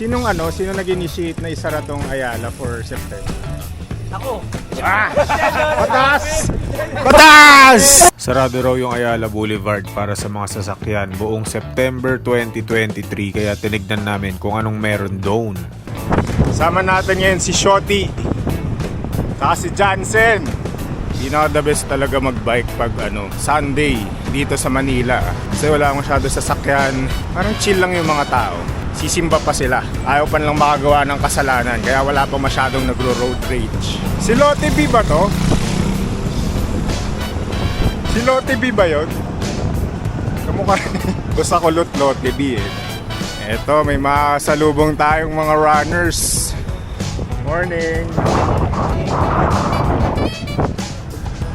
Sino nag-initiate na isara tong Ayala for September? Ako. Batas! Batas! Sarado raw yung Ayala Boulevard para sa mga sasakyan buong September 2023 kaya tinignan namin kung anong meron doon. Sama natin ngayon si Shotty. Saka si Jansen. The best talaga magbike pag Sunday dito sa Manila. Kasi wala masyado sasakyan. Parang chill lang yung mga tao. Sisimba pa sila. Ayaw pa lang makagawa ng kasalanan. Kaya wala pa masyadong nagro-road rage. Si Lotte B ba to? Si Lotte B ba yun? Kamukha basta kulot Lotte B eh. Eto, may masalubong tayong mga runners. Morning!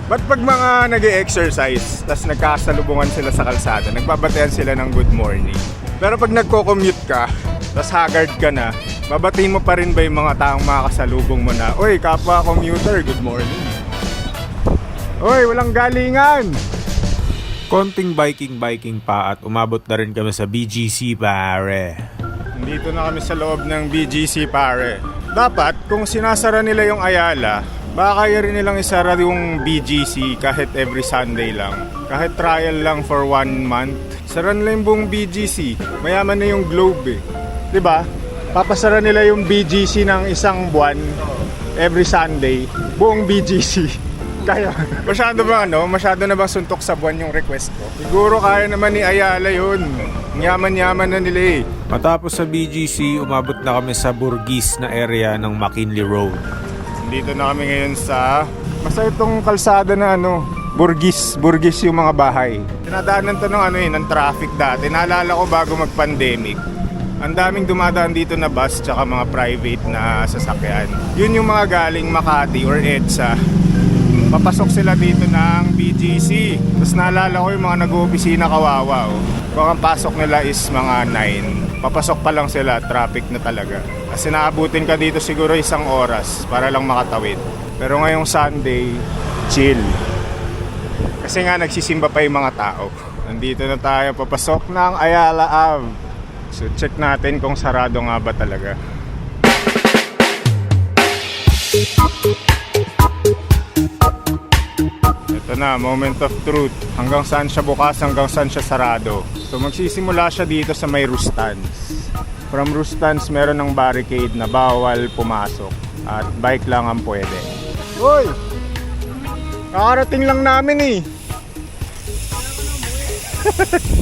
Ba't pag mga nag-e-exercise tas nagkasalubungan sila sa kalsada, nagbabatean sila ng good morning? Pero pag nagko-commute ka, tas haggard ka na, babatiin mo pa rin ba yung mga taong makakasalubong mo na, "Oy, kapwa commuter, good morning." "Oy, walang galingan." Konting biking pa at umabot na rin kami sa BGC pare. Nandito na kami sa loob ng BGC pare. Dapat kung sinasara nila yung Ayala, baka kaya rin nilang isara yung BGC kahit every Sunday lang. Kahit trial lang for 1 month. Sara nila yung buong BGC. Mayaman na yung Globe eh. Diba? Papasara nila yung BGC ng isang buwan every Sunday. Buong BGC. Kaya, masyado na bang suntok sa buwan yung request ko? Siguro kaya naman ni Ayala yun. Yaman-yaman na nila eh. Matapos sa BGC, umabot na kami sa Burgis na area ng McKinley Road. Dito na kami ngayon sa basta itong kalsada na Burgis yung mga bahay. Tinadaanan to ng traffic dati. Naalala ko bago mag-pandemic. Ang daming dumadaan dito na bus tsaka mga private na sasakyan. Yun yung mga galing Makati or EDSA. Papasok sila dito ng BGC. Tapos naalala ko yung mga nag-opisina kawawa. Kung ang pasok nila is mga 9. Papasok pa lang sila, traffic na talaga. Kasi naabutin ka dito siguro 1 oras para lang makatawid. Pero ngayong Sunday, chill. Kasi nga nagsisimba pa yung mga tao. Nandito na tayo, papasok ng Ayala Ave. So check natin kung sarado nga ba talaga. Ito na, moment of truth. Hanggang saan siya bukas, hanggang saan siya sarado. So magsisimula siya dito sa may Rustans. From Rustans meron ng barricade na bawal pumasok. At bike lang ang pwede. Uy! Kakarating lang namin eh.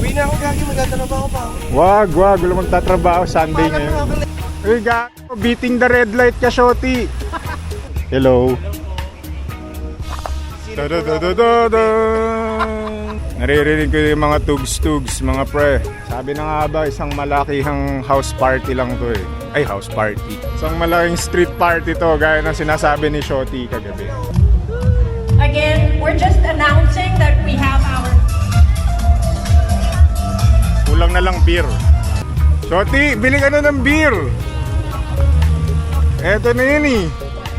Uwi na ako, Gagi. Magtatrabaho pa ako. Wag. Wala magtatrabaho Sunday ngayon. Uy, gago. Beating the red light ka, Shotty. Hello. Naririnig ko yung mga tugs-tugs, mga pre. Sabi na nga ba, isang malakihang house party lang to eh. Ay, house party. Isang malaking street party to, gaya ng sinasabi ni Shotty kagabi. Again, we're just announcing that we have our... Kulang na lang beer. Shotty, bili ka na ng beer. Eto na yun eh.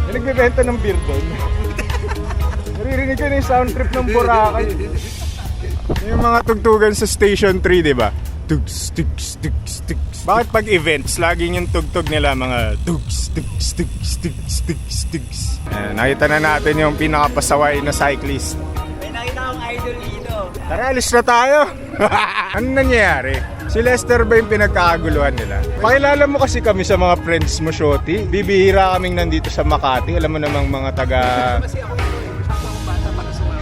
May nagbibenta ng beer doon. Naririnig ko na yung sound trip ng Boracay. Yung mga tugtugan sa Station 3, diba? Tugs, tugs, tugs, tugs. Bakit pag events, laging yung tugtog nila mga tugs, tugs, tugs, tugs, tugs, tugs. Nakita na natin yung pinakapasaway na cyclist. May nakita akong idol dito. Tara, alis na tayo. Ano nangyayari? Si Lester ba yung pinagkakaguluhan nila? Pakilala mo kasi kami sa mga friends mo, Shotty. Bibihira kaming nandito sa Makati. Alam mo namang mga taga... Kasi ako bata para sa mga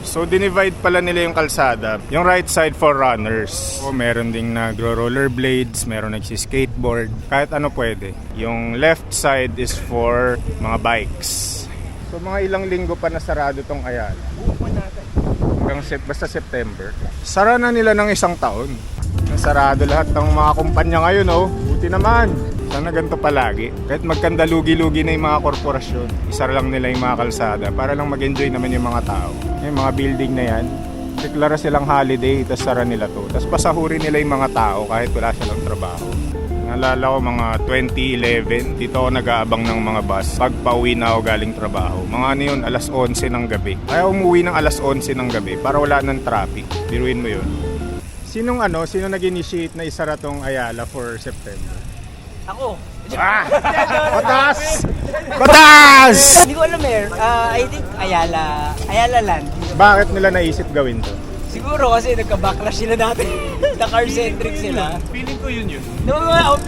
So, dinivide pala nila yung kalsada. Yung right side for runners. O, meron ding nagro-rollerblades, meron nagsi-skateboard. Kahit ano pwede. Yung left side is for mga bikes. So, mga ilang linggo pa na sarado tong Ayala. Hanggang basta September. Sara na nila ng 1 taon. Nasarado lahat ng mga kumpanya ngayon, oh. Buti naman. Sana ganito palagi. Kahit magkandalugi-lugi na yung mga korporasyon, isara lang nila yung mga kalsada para lang mag-enjoy naman yung mga tao. Yung mga building na yan, deklara silang holiday, tapos sara nila to. Tapos pasahurin nila yung mga tao kahit wala silang trabaho. Naalala ko mga 2011, dito ako nag-aabang ng mga bus pag pauwi na ako galing trabaho. Mga ano yun, alas 11 ng gabi. Kaya umuwi ng alas 11 ng gabi para wala ng traffic. Biruin mo yun. Sino nag-initiate na isara tong Ayala for September? Ako. Ah! Batas! Batas! Hindi ko alam eh. I think Ayala Land. Bakit nila naisip gawin to? Siguro kasi nagka-backlash sila dati. Na-car-centric sila. Feeling ko yun. No,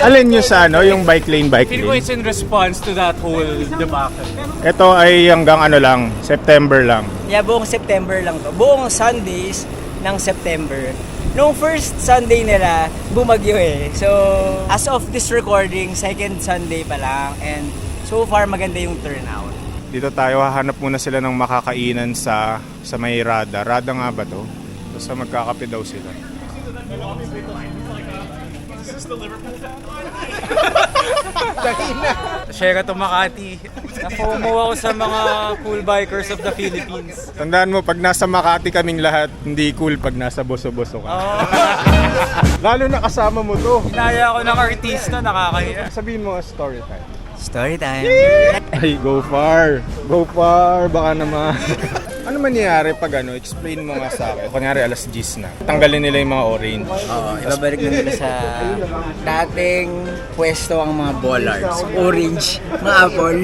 Alin nyo sa yung bike lane, bike Feeling ko lane? it's in response to that whole debacle. Ito ay hanggang lang, September lang. Yeah, buong September lang to. Buong Sundays ng September. Nung first Sunday nila, bumagyo eh. So, as of this recording, second Sunday pa lang. And so far, maganda yung turnout. Dito tayo, hahanap muna sila ng makakainan sa may Rada. Rada nga ba to? Basta magkakape daw sila. Share to Makati. Na-FOMO ako sa mga cool bikers of the Philippines. Tandaan mo, pag nasa Makati kaming lahat, hindi cool pag nasa Boso-Boso ka. Lalo na kasama mo to. Naya ako ng artista, nakakahiya. Sabihin mo, story time. Story time. Ay, go far. Go far. Baka naman. Ano mangyayari pag explain mo nga sa akin. Kunyari, alas 10 na. Tanggalin nila yung mga orange. Oo, ibabalik na nila sa dating pwesto ang mga bollards. Orange, mga apple.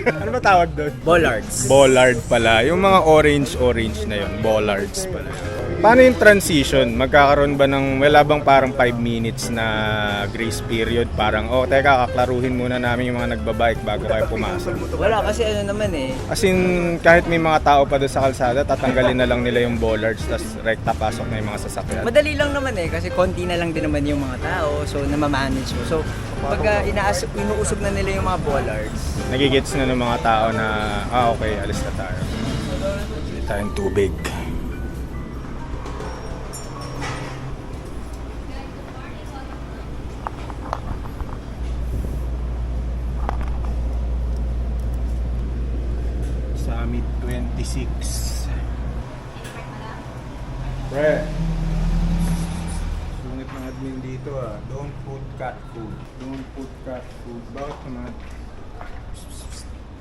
Ano ba tawag doon? Bollards. Bollard pala. Yung mga orange na yun. Bollards pala. Paano yung transition? Magkakaroon ba ng, wala bang parang 5 minutes na grace period? Parang, teka, kaklaruhin muna namin yung mga nagbabike bago kayo pumasok. Wala kasi naman eh. As in, kahit may mga tao pa doon sa kalsada, tatanggalin na lang nila yung bollards, tapos rekta pasok na yung mga sasakyan. Madali lang naman eh, kasi konti na lang din naman yung mga tao, so namamanage mo. So, pagka inuusog na nila yung mga bollards, Nagigits na ng mga tao na, okay, alis na tayo. Hindi tayong tubig. Summit 26. Pre, sungit ng admin dito Don't put cat food. Don't put cat food. Bakit naman?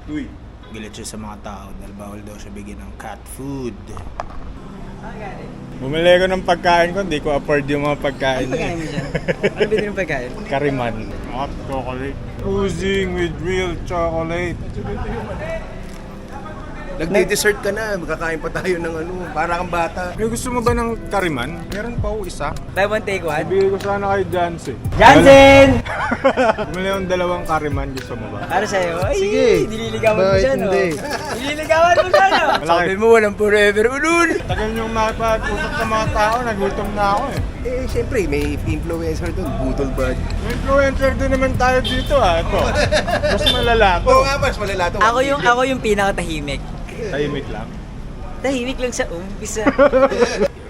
Uy, galit siya sa mga tao dahil bawal daw siya bigyan ng cat food. Bumili ko ng pagkain ko, hindi ko afford yung mga pagkain niya. mo dyan? Ano ba yung pagkain? Kariman. Hot chocolate. Oozing with real chocolate. Nagde-dessert ka na, magkakain pa tayo ng para kang bata. May gusto mo ba ng kariman? Meron pa isa. Buy one, take one. Bigay ko sana kay Jansen. Jansen! Bumili akong 2 kariman, gusto mo ba? Para sa'yo? Ay, Sige. Nililigawan mo Bakit siya, no? hindi? Nililigawan mo siya, no? Malaki. Sabi mo, walang forever, ulul! Tagal niyong makipag-usap sa mga tao, nagutom na ako eh. Siyempre, may influencer doon, Budol Bird. May influencer din naman tayo dito Ito. Mas malala to. Oo nga, mas malala to. Ako yung pinakatahimik. Tahimik lang. Tahimik lang sa umpisa.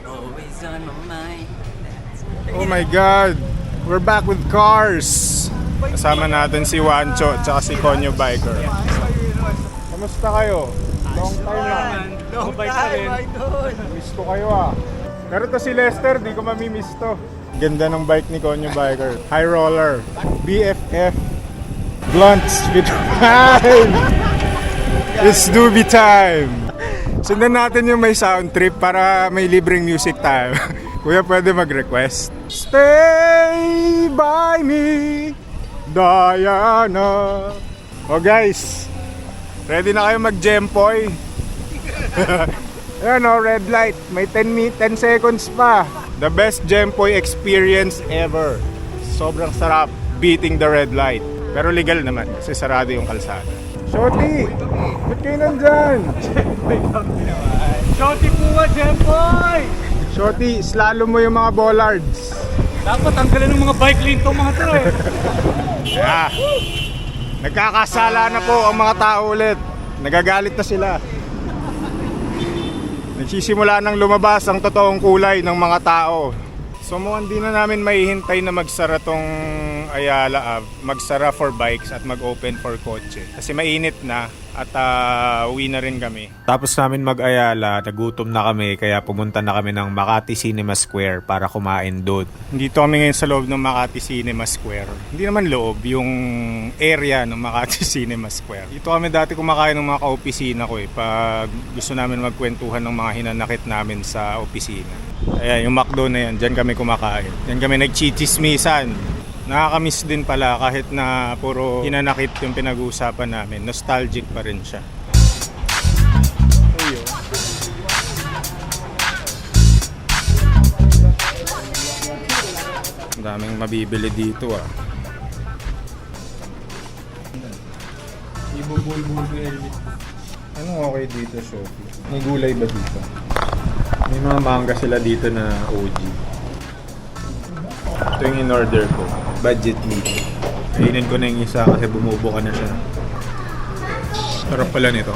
Always on my mind. Oh my God! We're back with cars! Kasama natin si Wancho at saka si Konyo Biker. Kamusta kayo? Long time na. Long time, idol! Miss ko kayo Pero to si Lester, di ko mamimiss to. Ganda ng bike ni Konyo Biker. High roller. BFF. Blunts with time! It's doobie time! Sundan natin yung may sound trip para may libreng music tayo. Kuya, pwede mag-request. Stay by me, Diana. Guys, ready na kayo mag-gempoy? Ayan red light. May 10 seconds pa. The best gempoy experience ever. Sobrang sarap beating the red light. Pero legal naman kasi sarado yung kalsada. Shorty! Ba't kayo nandyan? Shorty po nga, Jempoy! Shorty, slalom mo yung mga bollards. Dapat tanggalin ng mga bike lane tong mga to eh. Nagkakasala na po ang mga tao ulit. Nagagalit na sila. Nagsisimula nang lumabas ang totoong kulay ng mga tao. So mukhang di na namin mahihintay na magsara tong Ayala Ave, magsara for bikes at mag-open for kotse. Kasi mainit na. At uwi na rin kami. Tapos namin mag-Ayala, nagutom na kami kaya pumunta na kami ng Makati Cinema Square para kumain doon. Dito kami ngayon sa loob ng Makati Cinema Square. Hindi naman loob, yung area ng Makati Cinema Square. Dito kami dati kumakain ng mga ka-opisina ko pag gusto namin magkwentuhan ng mga hinanakit namin sa opisina. Ayan, yung McDo na yan, dyan kami kumakain. Dyan kami nagchichismisan. Nakakamiss din pala kahit na puro hinanakit yung pinag-uusapan namin. Nostalgic pa rin siya. Uy, oh. Ang daming mabibili dito ah. Anong okay dito, Shopee? May gulay ba dito? May mga mangga sila dito na OG. Ito yung in-order ko. Budget meat. Kainin ko na yung isa kasi bumubuka na siya. Sarap pala nito.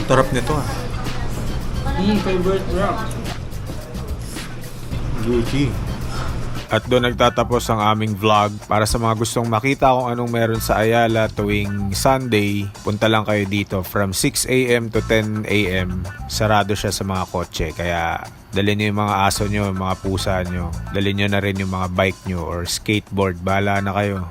Sarap nito ah. Favorite rock. Gucci. At doon nagtatapos ang aming vlog. Para sa mga gustong makita kung anong meron sa Ayala tuwing Sunday, punta lang kayo dito from 6 a.m. to 10 a.m. Sarado siya sa mga kotse. Kaya dalhin nyo yung mga aso nyo, yung mga pusa nyo. Dalhin nyo na rin yung mga bike nyo or skateboard. Bahala na kayo.